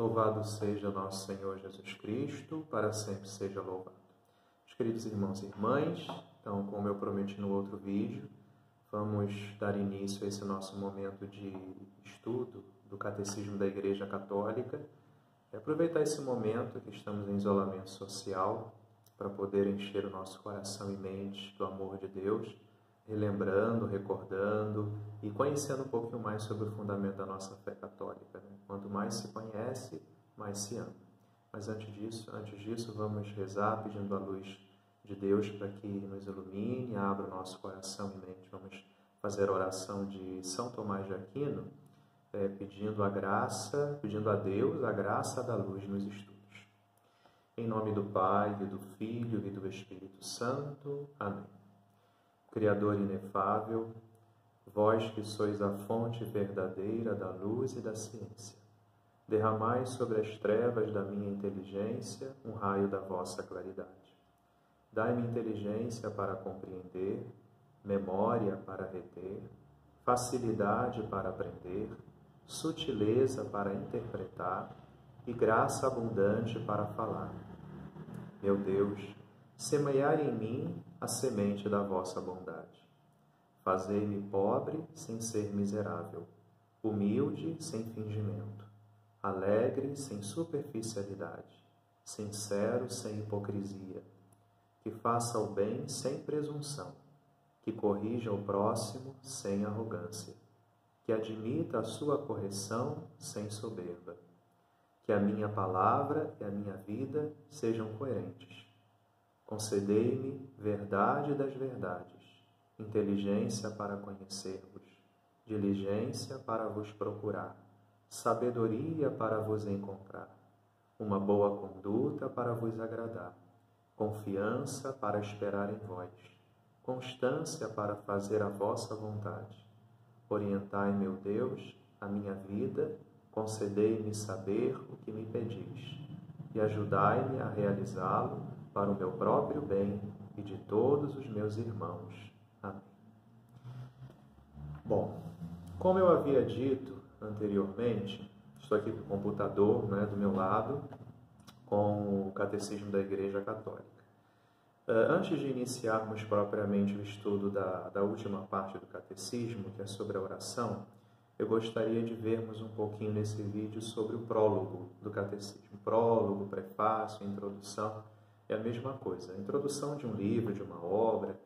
Louvado seja nosso Senhor Jesus Cristo, para sempre seja louvado. Meus queridos irmãos e irmãs, então, como eu prometi no outro vídeo, vamos dar início a esse nosso momento de estudo do Catecismo da Igreja Católica e aproveitar esse momento que estamos em isolamento social para poder encher o nosso coração e mente do amor de Deus, relembrando, recordando e conhecendo um pouquinho mais sobre o fundamento da nossa fé católica, né? Quanto mais se conhece, mais se ama. Mas antes disso, vamos rezar pedindo a luz de Deus para que nos ilumine, abra o nosso coração e mente. Vamos fazer a oração de São Tomás de Aquino, pedindo a Deus a graça da luz nos estudos. Em nome do Pai, e do Filho e do Espírito Santo. Amém. Criador inefável, vós que sois a fonte verdadeira da luz e da ciência, derramai sobre as trevas da minha inteligência um raio da vossa claridade. Dai-me inteligência para compreender, memória para reter, facilidade para aprender, sutileza para interpretar e graça abundante para falar. Meu Deus, semeai em mim a semente da vossa bondade. Fazei-me pobre sem ser miserável, humilde sem fingimento, alegre sem superficialidade, sincero sem hipocrisia, que faça o bem sem presunção, que corrija o próximo sem arrogância, que admita a sua correção sem soberba, que a minha palavra e a minha vida sejam coerentes. Concedei-me verdade das verdades, inteligência para conhecer-vos, diligência para vos procurar, sabedoria para vos encontrar, uma boa conduta para vos agradar, confiança para esperar em vós, constância para fazer a vossa vontade. Orientai, meu Deus, a minha vida, concedei-me saber o que me pedis, e ajudai-me a realizá-lo para o meu próprio bem e de todos os meus irmãos. Amém. Bom, como eu havia dito anteriormente, estou aqui com o computador, do meu lado, com o Catecismo da Igreja Católica. Antes de iniciarmos propriamente o estudo da última parte do Catecismo, que é sobre a oração, eu gostaria de vermos um pouquinho nesse vídeo sobre o prólogo do Catecismo. Prólogo, prefácio, introdução, é a mesma coisa. A introdução de um livro, de uma obra,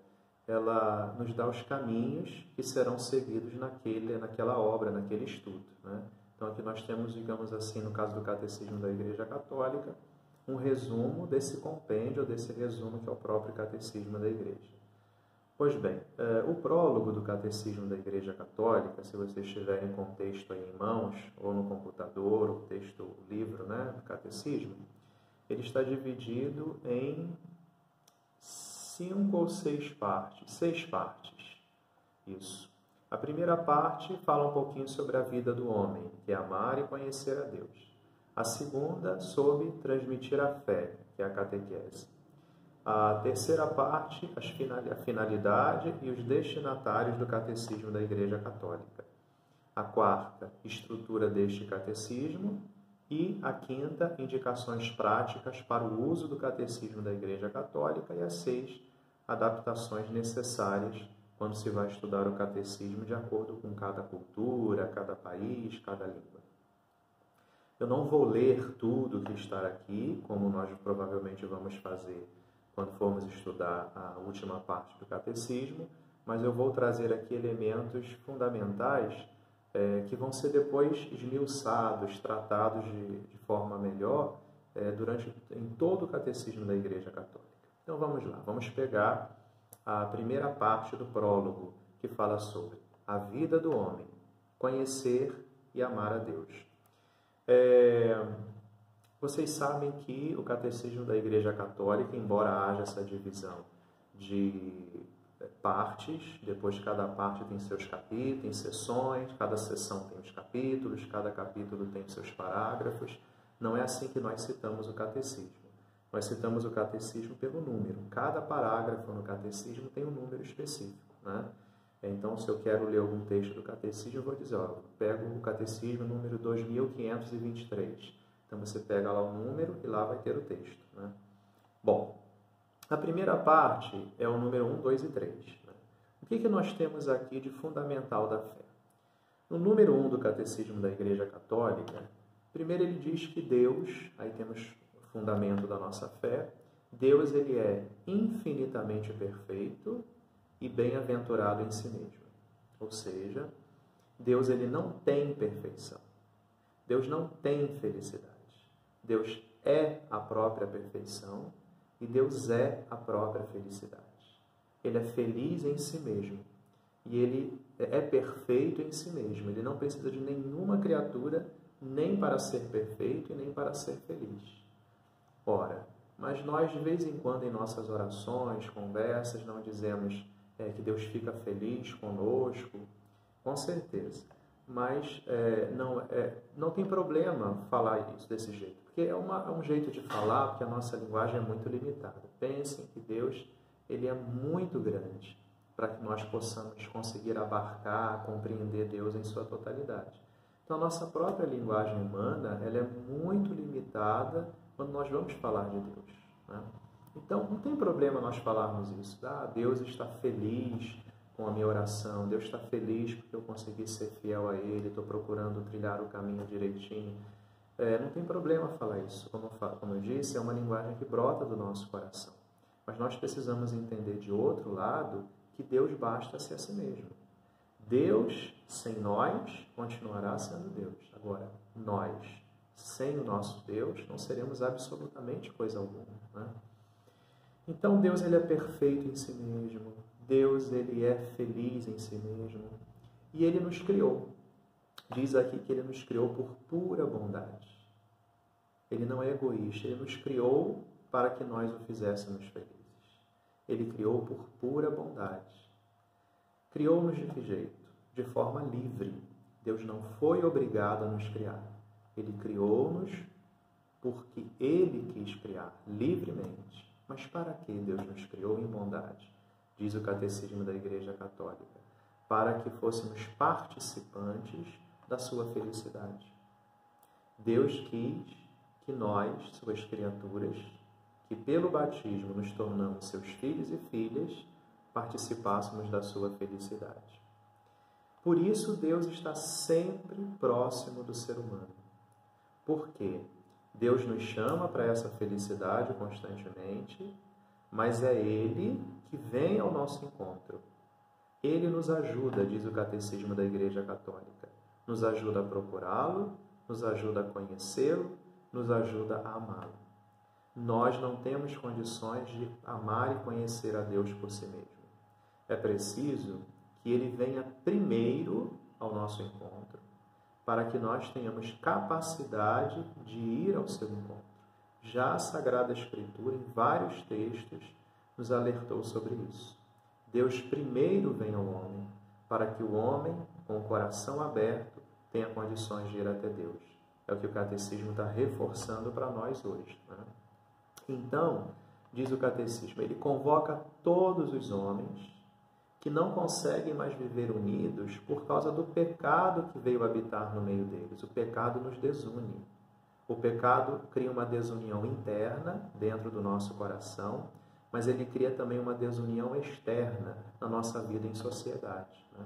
ela nos dá os caminhos que serão seguidos naquela obra, naquele estudo, né? Então aqui nós temos, digamos assim, no caso do Catecismo da Igreja Católica, um resumo desse compêndio, desse resumo que é o próprio Catecismo da Igreja. Pois bem, o prólogo do Catecismo da Igreja Católica, se vocês tiverem com o texto aí em mãos, ou no computador, o texto, o livro, do Catecismo, ele está dividido em 5 ou 6 partes. 6 partes. Isso. A primeira parte fala um pouquinho sobre a vida do homem, que é amar e conhecer a Deus. A segunda, sobre transmitir a fé, que é a catequese. A terceira parte, a finalidade e os destinatários do Catecismo da Igreja Católica. A quarta, estrutura deste catecismo. E a quinta, indicações práticas para o uso do Catecismo da Igreja Católica. E a 6, adaptações necessárias quando se vai estudar o Catecismo de acordo com cada cultura, cada país, cada língua. Eu não vou ler tudo que está aqui, como nós provavelmente vamos fazer quando formos estudar a última parte do Catecismo, mas eu vou trazer aqui elementos fundamentais que vão ser depois esmiuçados, tratados de forma melhor em todo o Catecismo da Igreja Católica. Então vamos lá, vamos pegar a primeira parte do prólogo, que fala sobre a vida do homem, conhecer e amar a Deus. Vocês sabem que o Catecismo da Igreja Católica, embora haja essa divisão de partes, depois cada parte tem seus capítulos, tem seções, cada seção tem os capítulos, cada capítulo tem seus parágrafos. Não é assim que nós citamos o Catecismo. Nós citamos o Catecismo pelo número. Cada parágrafo no Catecismo tem um número específico, né? Então, se eu quero ler algum texto do Catecismo, eu vou dizer, pego o Catecismo número 2523. Então você pega lá o número e lá vai ter o texto, né? Bom, a primeira parte é o número 1, 2 e 3. Né? O que nós temos aqui de fundamental da fé? No número 1 do Catecismo da Igreja Católica, primeiro ele diz que Deus, aí temos o fundamento da nossa fé, Deus ele é infinitamente perfeito e bem-aventurado em si mesmo. Ou seja, Deus ele não tem perfeição. Deus não tem felicidade. Deus é a própria perfeição e Deus é a própria felicidade. Ele é feliz em si mesmo e ele é perfeito em si mesmo. Ele não precisa de nenhuma criatura nem para ser perfeito e nem para ser feliz. Ora, mas nós de vez em quando em nossas orações, conversas, não dizemos que Deus fica feliz conosco, com certeza. Mas não tem problema falar isso desse jeito, porque é um jeito de falar, porque a nossa linguagem é muito limitada. Pensem que Deus ele é muito grande para que nós possamos conseguir abarcar, compreender Deus em sua totalidade. Então, a nossa própria linguagem humana ela é muito limitada quando nós vamos falar de Deus, né? Então, não tem problema nós falarmos isso. Deus está feliz com a minha oração, Deus está feliz porque eu consegui ser fiel a Ele, estou procurando trilhar o caminho direitinho. Não tem problema falar isso. Como eu disse, é uma linguagem que brota do nosso coração. Mas nós precisamos entender de outro lado que Deus basta-se a si mesmo. Deus, sem nós, continuará sendo Deus. Agora, nós, sem o nosso Deus, não seremos absolutamente coisa alguma, né? Então, Deus ele é perfeito em si mesmo. Deus ele é feliz em si mesmo. E Ele nos criou. Diz aqui que Ele nos criou por pura bondade. Ele não é egoísta. Ele nos criou para que nós o fizéssemos felizes. Ele criou por pura bondade. Criou-nos de que jeito? De forma livre. Deus não foi obrigado a nos criar. Ele criou-nos porque Ele quis criar, livremente. Mas para que Deus nos criou em bondade? Diz o Catecismo da Igreja Católica. Para que fôssemos participantes da sua felicidade. Deus quis que nós, suas criaturas, que pelo batismo nos tornamos seus filhos e filhas, participássemos da sua felicidade. Por isso, Deus está sempre próximo do ser humano. Por quê? Deus nos chama para essa felicidade constantemente, mas é Ele que vem ao nosso encontro. Ele nos ajuda, diz o Catecismo da Igreja Católica. Nos ajuda a procurá-lo, nos ajuda a conhecê-lo, nos ajuda a amá-lo. Nós não temos condições de amar e conhecer a Deus por si mesmo. É preciso que Ele venha primeiro ao nosso encontro, para que nós tenhamos capacidade de ir ao seu encontro. Já a Sagrada Escritura, em vários textos, nos alertou sobre isso. Deus primeiro vem ao homem, para que o homem, com o coração aberto, tenha condições de ir até Deus. É o que o Catecismo está reforçando para nós hoje, né? Então, diz o Catecismo, ele convoca todos os homens que não conseguem mais viver unidos por causa do pecado que veio habitar no meio deles. O pecado nos desune. O pecado cria uma desunião interna dentro do nosso coração, mas ele cria também uma desunião externa na nossa vida em sociedade, né?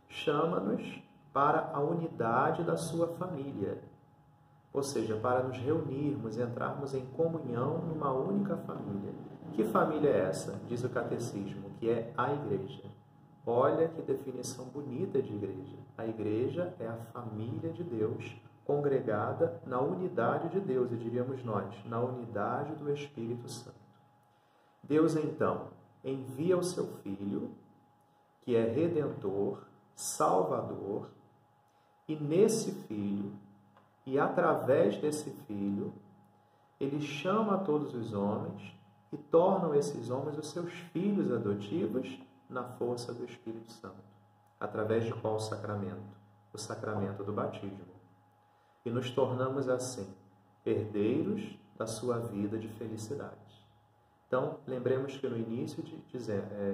Chama-nos para a unidade da sua família, ou seja, para nos reunirmos, entrarmos em comunhão numa única família. Que família é essa? Diz o Catecismo, que é a Igreja. Olha que definição bonita de igreja. A igreja é a família de Deus, congregada na unidade de Deus, e diríamos nós, na unidade do Espírito Santo. Deus, então, envia o seu Filho, que é Redentor, Salvador, e nesse Filho, e através desse Filho, Ele chama todos os homens e tornam esses homens os seus filhos adotivos na força do Espírito Santo. Através de qual sacramento? O sacramento do batismo. E nos tornamos assim herdeiros da sua vida de felicidade. Então, lembremos que no início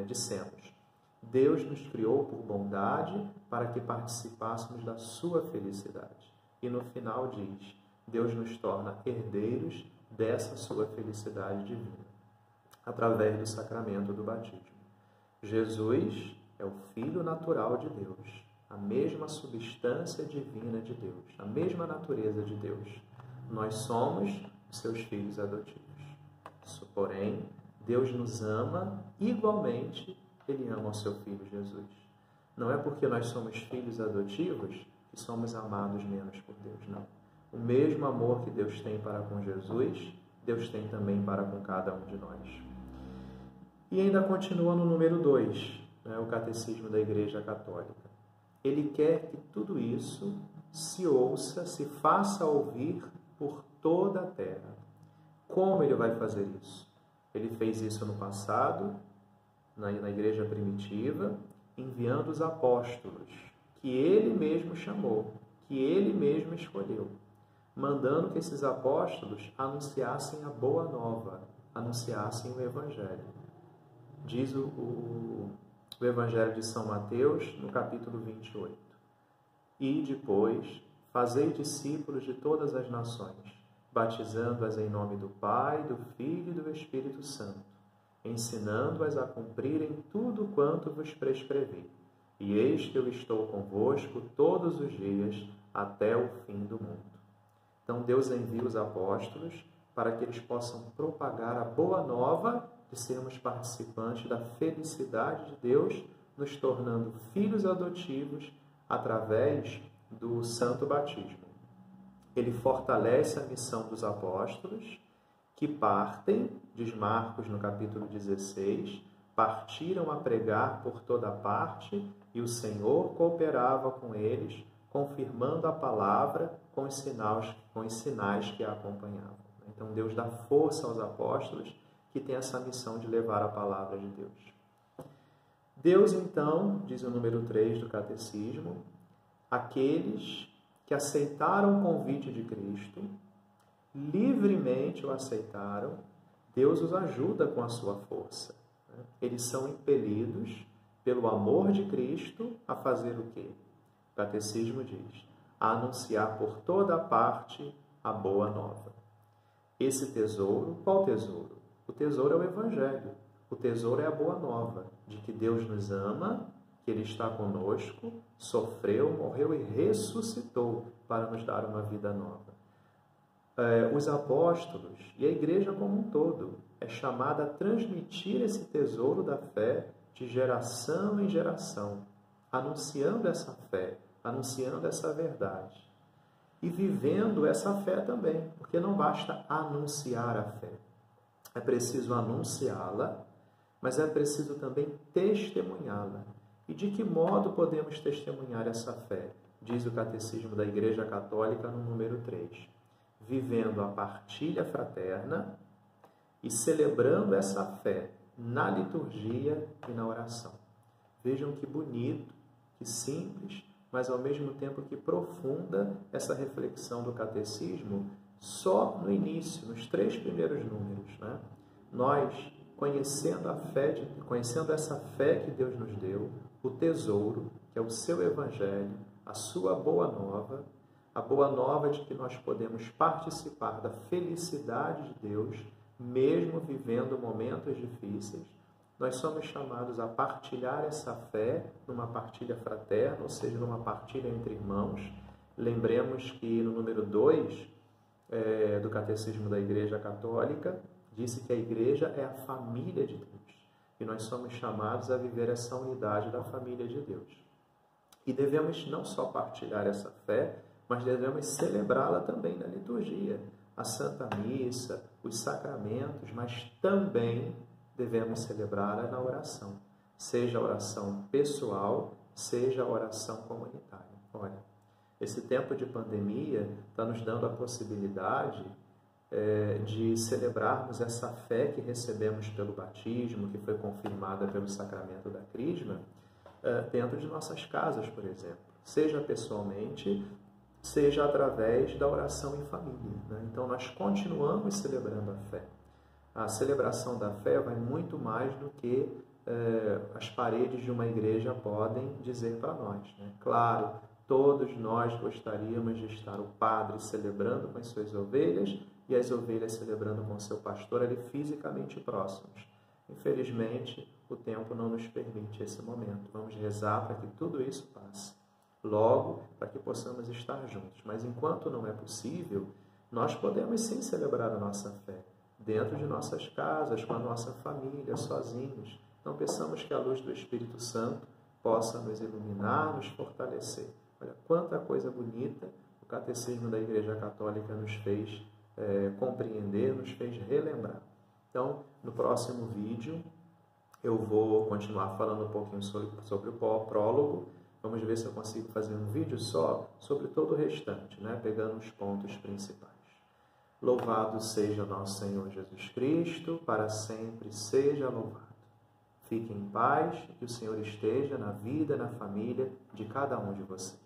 dissemos, Deus nos criou por bondade para que participássemos da sua felicidade. E no final diz, Deus nos torna herdeiros dessa sua felicidade divina, através do sacramento do batismo. Jesus é o Filho natural de Deus, a mesma substância divina de Deus, a mesma natureza de Deus. Nós somos os seus filhos adotivos. Isso, porém, Deus nos ama igualmente, Ele ama o seu Filho Jesus. Não é porque nós somos filhos adotivos que somos amados menos por Deus, não. O mesmo amor que Deus tem para com Jesus, Deus tem também para com cada um de nós. E ainda continua no número 2, o Catecismo da Igreja Católica. Ele quer que tudo isso se ouça, se faça ouvir por toda a terra. Como ele vai fazer isso? Ele fez isso no passado, na Igreja Primitiva, enviando os apóstolos, que ele mesmo chamou, que ele mesmo escolheu, mandando que esses apóstolos anunciassem a boa nova, anunciassem o Evangelho. Diz o Evangelho de São Mateus, no capítulo 28. E depois, fazei discípulos de todas as nações, batizando-as em nome do Pai, do Filho e do Espírito Santo, ensinando-as a cumprirem tudo quanto vos prescrevi. E eis que eu estou convosco todos os dias até o fim do mundo. Então Deus envia os apóstolos para que eles possam propagar a boa nova de sermos participantes da felicidade de Deus, nos tornando filhos adotivos através do santo batismo. Ele fortalece a missão dos apóstolos, que partem, diz Marcos no capítulo 16, partiram a pregar por toda parte, e o Senhor cooperava com eles, confirmando a palavra com os sinais que a acompanhavam. Então Deus dá força aos apóstolos, que têm essa missão de levar a palavra de Deus. Deus, então, diz o número 3 do Catecismo, aqueles que aceitaram o convite de Cristo, livremente o aceitaram, Deus os ajuda com a sua força. Eles são impelidos pelo amor de Cristo a fazer o quê? O Catecismo diz, a anunciar por toda parte a boa nova. Esse tesouro, qual tesouro? O tesouro é o Evangelho. O tesouro é a boa nova, de que Deus nos ama, que Ele está conosco, sofreu, morreu e ressuscitou para nos dar uma vida nova. Os apóstolos e a igreja como um todo é chamada a transmitir esse tesouro da fé de geração em geração, anunciando essa fé, anunciando essa verdade. E vivendo essa fé também, porque não basta anunciar a fé. É preciso anunciá-la, mas é preciso também testemunhá-la. E de que modo podemos testemunhar essa fé? Diz o Catecismo da Igreja Católica no número 3. Vivendo a partilha fraterna e celebrando essa fé na liturgia e na oração. Vejam que bonito, que simples, mas ao mesmo tempo que profunda essa reflexão do Catecismo, só no início, nos 3 primeiros números, né? Nós, conhecendo essa fé que Deus nos deu, o tesouro, que é o seu Evangelho, a sua boa nova, a boa nova de que nós podemos participar da felicidade de Deus, mesmo vivendo momentos difíceis, nós somos chamados a partilhar essa fé numa partilha fraterna, ou seja, numa partilha entre irmãos. Lembremos que no número 2 do Catecismo da Igreja Católica, disse que a Igreja é a família de Deus. E nós somos chamados a viver essa unidade da família de Deus. E devemos não só partilhar essa fé, mas devemos celebrá-la também na liturgia. A Santa Missa, os sacramentos, mas também devemos celebrá-la na oração. Seja a oração pessoal, seja a oração comunitária. Olha, esse tempo de pandemia está nos dando a possibilidade de celebrarmos essa fé que recebemos pelo batismo, que foi confirmada pelo sacramento da Crisma, dentro de nossas casas, por exemplo. Seja pessoalmente, seja através da oração em família, né? Então, nós continuamos celebrando a fé. A celebração da fé vai muito mais do que as paredes de uma igreja podem dizer para nós, né? Claro, todos nós gostaríamos de estar o padre celebrando com as suas ovelhas e as ovelhas celebrando com o seu pastor ali fisicamente próximos. Infelizmente, o tempo não nos permite esse momento. Vamos rezar para que tudo isso passe. Logo, para que possamos estar juntos. Mas enquanto não é possível, nós podemos sim celebrar a nossa fé, dentro de nossas casas, com a nossa família, sozinhos. Então, peçamos que a luz do Espírito Santo possa nos iluminar, nos fortalecer. Olha, quanta coisa bonita o Catecismo da Igreja Católica nos fez compreender, nos fez relembrar. Então, no próximo vídeo, eu vou continuar falando um pouquinho sobre o prólogo. Vamos ver se eu consigo fazer um vídeo só sobre todo o restante, né? Pegando os pontos principais. Louvado seja nosso Senhor Jesus Cristo, para sempre seja louvado. Fique em paz, que o Senhor esteja na vida, na família de cada um de vocês.